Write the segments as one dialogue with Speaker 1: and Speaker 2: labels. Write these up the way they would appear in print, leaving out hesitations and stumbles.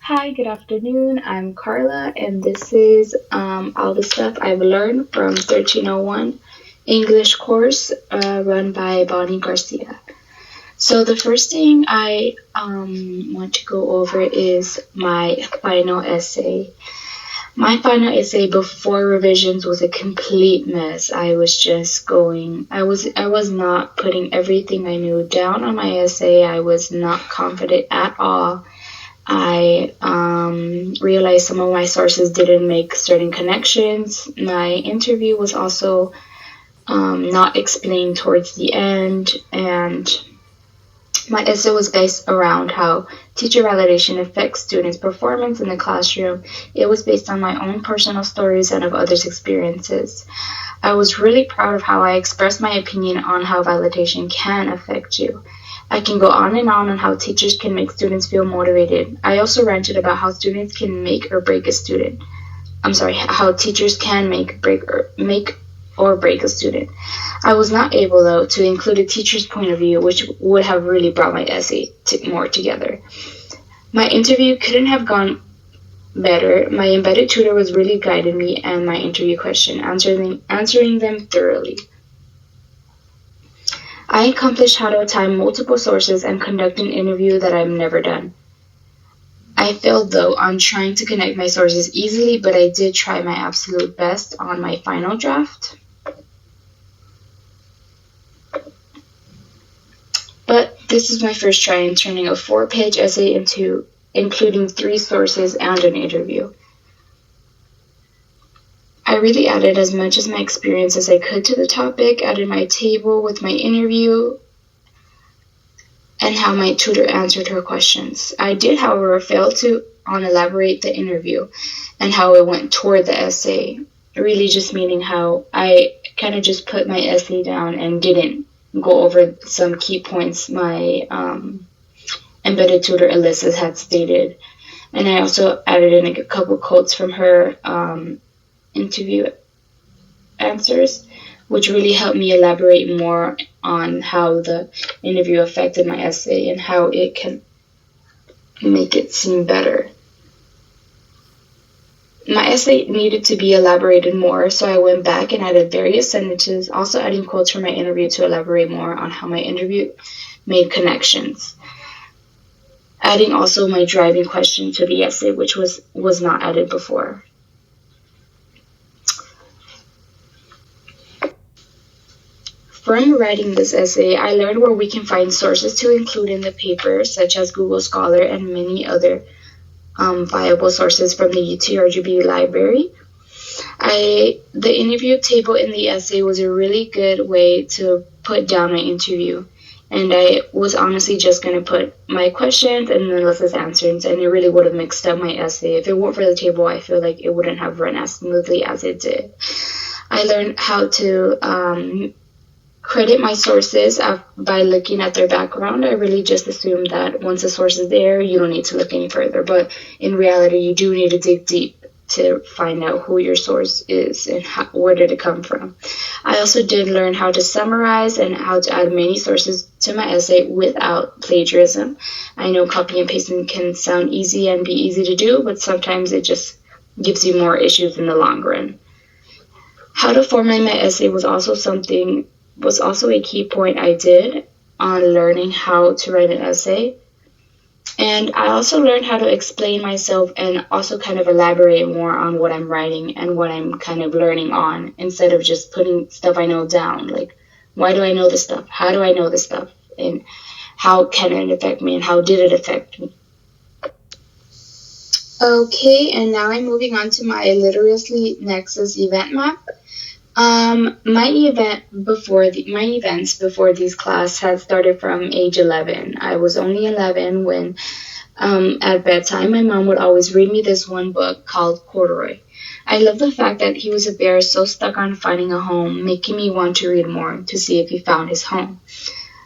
Speaker 1: Hi, good afternoon. I'm Carla, and this is all the stuff I've learned from 1301 English course run by Bonnie Garcia. So the first thing I want to go over is my final essay. My final essay before revisions was a complete mess. I was just going. I was not putting everything I knew down on my essay. I was not confident at all. I realized some of my sources didn't make certain connections. My interview was also not explained towards the end, and my essay was based around how teacher validation affects students' performance in the classroom. It was based on my own personal stories and of others' experiences. I was really proud of how I expressed my opinion on how validation can affect you. I can go on how teachers can make students feel motivated. I also ranted about how students can make or break a student. I'm sorry, how teachers can make or break a student. I was not able though to include a teacher's point of view, which would have really brought my essay more together. My interview couldn't have gone better. My embedded tutor was really guiding me and my interview question, answering them thoroughly. I accomplished how to tie multiple sources and conduct an interview that I've never done. I failed though on trying to connect my sources easily, but I did try my absolute best on my final draft. But this is my first try in turning a 4-page essay into including 3 sources and an interview. I really added as much as my experience as I could to the topic, added my table with my interview, and how my tutor answered her questions. I did, however, fail to elaborate the interview and how it went toward the essay, really just meaning how I kind of just put my essay down and didn't go over some key points my embedded tutor Alyssa had stated. And I also added in a couple quotes from her interview answers, which really helped me elaborate more on how the interview affected my essay and how it can make it seem better. My essay needed to be elaborated more, so I went back and added various sentences, also adding quotes from my interview to elaborate more on how my interview made connections. Adding also my driving question to the essay, which was not added before. From writing this essay, I learned where we can find sources to include in the paper, such as Google Scholar and many other viable sources from the UTRGB library. The interview table in the essay was a really good way to put down my interview. And I was honestly just going to put my questions and then Alyssa's answers, and it really would have mixed up my essay. If it weren't for the table, I feel like it wouldn't have run as smoothly as it did. I learned how to credit my sources by looking at their background. I really just assumed that once a source is there, you don't need to look any further. But in reality, you do need to dig deep to find out who your source is and where did it come from. I also did learn how to summarize and how to add many sources to my essay without plagiarism. I know copy and pasting can sound easy and be easy to do, but sometimes it just gives you more issues in the long run. How to format my essay was also a key point I did on learning how to write an essay. And I also learned how to explain myself and also kind of elaborate more on what I'm writing and what I'm kind of learning on instead of just putting stuff I know down. Like, why do I know this stuff? How do I know this stuff? And how can it affect me? And how did it affect me? Okay, and now I'm moving on to my Literacy Nexus event map. My events before these class had started from age 11. I was only 11 when, at bedtime, my mom would always read me this one book called Corduroy. I love the fact that he was a bear so stuck on finding a home, making me want to read more to see if he found his home.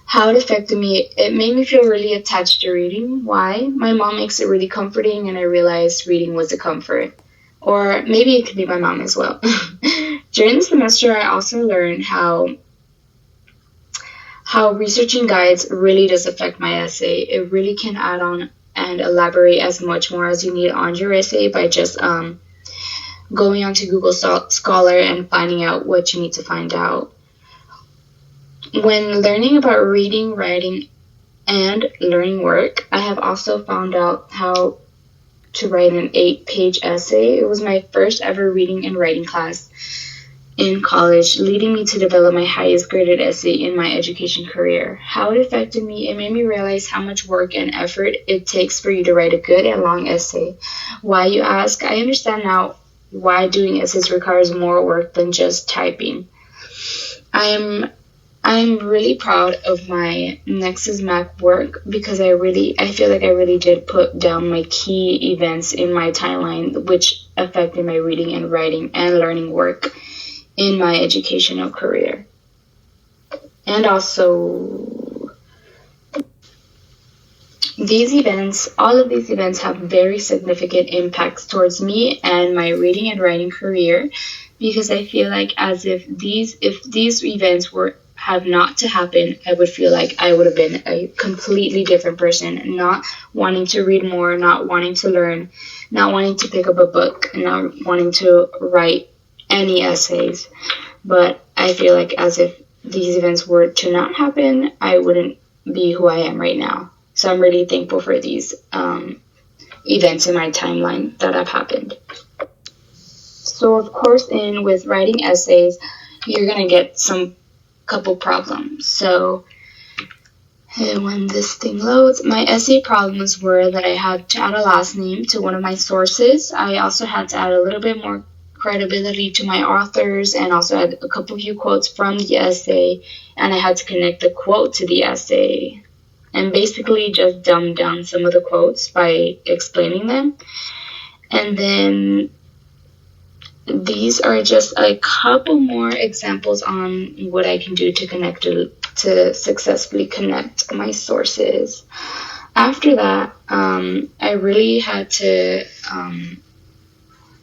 Speaker 1: How it affected me, it made me feel really attached to reading. Why? My mom makes it really comforting, and I realized reading was a comfort. Or maybe it could be my mom as well. During the semester, I also learned how researching guides really does affect my essay. It really can add on and elaborate as much more as you need on your essay by just going onto Google Scholar and finding out what you need to find out. When learning about reading, writing, and learning work, I have also found out how to write an 8-page essay. It was my first ever reading and writing class in college, leading me to develop my highest graded essay in my education career. How it affected me, it made me realize how much work and effort it takes for you to write a good and long essay. Why, you ask? I understand now why doing essays requires more work than just typing. I'm really proud of my Nexus Mac work because I feel like I really did put down my key events in my timeline, which affected my reading and writing and learning work in my educational career. And also, all of these events have very significant impacts towards me and my reading and writing career, because I feel like as if these events have not to happen, I would feel like I would have been a completely different person, not wanting to read more, not wanting to learn, not wanting to pick up a book, not wanting to write any essays. But I feel like as if these events were to not happen, I wouldn't be who I am right now. So I'm really thankful for these events in my timeline that have happened. So of course, with writing essays, you're gonna get some couple problems. So when this thing loads, my essay problems were that I had to add a last name to one of my sources. I also had to add a little bit more credibility to my authors, and also had a couple few quotes from the essay, and I had to connect the quote to the essay, and basically just dumb down some of the quotes by explaining them. And then these are just a couple more examples on what I can do to successfully connect my sources. After that, I really had to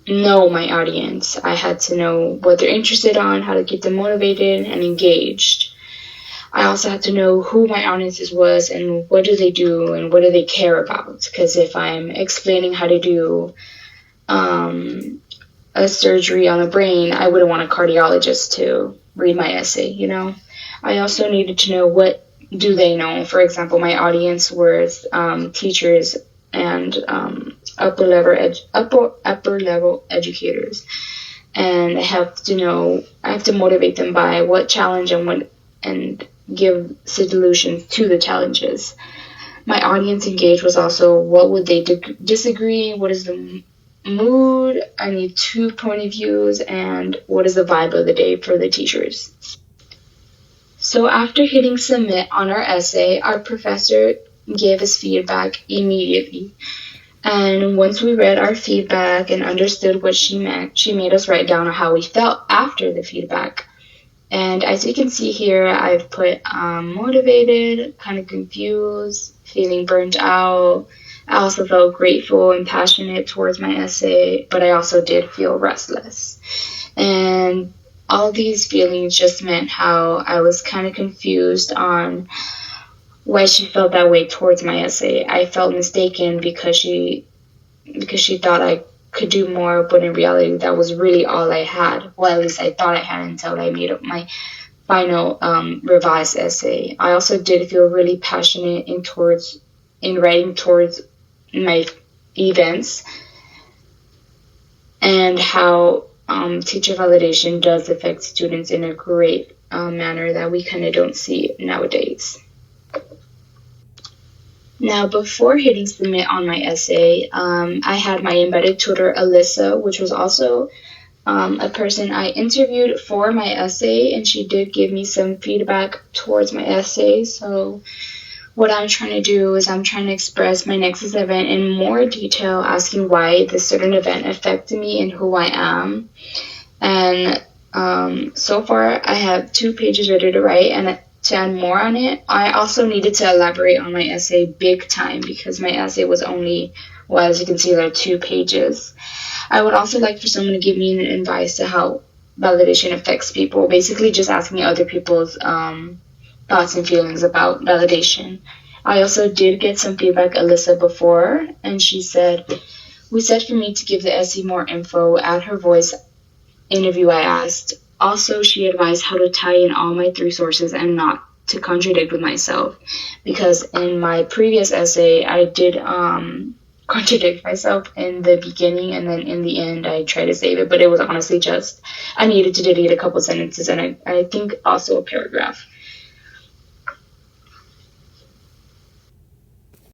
Speaker 1: know my audience. I had to know what they're interested on, how to keep them motivated and engaged. I also had to know who my audience was and what do they do and what do they care about. Because if I'm explaining how to do a surgery on the brain, I wouldn't want a cardiologist to read my essay, you know? I also needed to know what do they know. For example, my audience was teachers and upper level educators, and I have to motivate them by what challenge and give solutions to the challenges. My audience engaged was also what would they disagree, what is the mood, I need 2 point of views, and what is the vibe of the day for the teachers. So after hitting submit on our essay, our professor gave us feedback immediately. And once we read our feedback and understood what she meant, she made us write down how we felt after the feedback. And as you can see here, I've put motivated, kind of confused, feeling burnt out. I also felt grateful and passionate towards my essay, but I also did feel restless. And all these feelings just meant how I was kind of confused on why she felt that way towards my essay. I felt mistaken because she thought I could do more, but in reality that was really all I had. Well, at least I thought I had until I made up my final revised essay. I also did feel really passionate in writing towards my events and how teacher validation does affect students in a great manner that we kind of don't see nowadays. Now, before hitting submit on my essay, I had my embedded tutor, Alyssa, which was also a person I interviewed for my essay, and she did give me some feedback towards my essay. So what I'm trying to do is I'm trying to express my Nexus event in more detail, asking why this certain event affected me and who I am. And so far, I have 2 pages ready to write, and to add more on it, I also needed to elaborate on my essay big time because my essay was only, well, as you can see, there are 2 pages. I would also like for someone to give me an advice to how validation affects people, basically just asking other people's thoughts and feelings about validation. I also did get some feedback, Alyssa, before, and she said, we said for me to give the essay more info. At her voice interview, I asked. Also, she advised how to tie in all my 3 sources and not to contradict with myself. Because in my previous essay, I did contradict myself in the beginning, and then in the end, I tried to save it. But it was honestly just, I needed to delete a couple sentences and I think also a paragraph.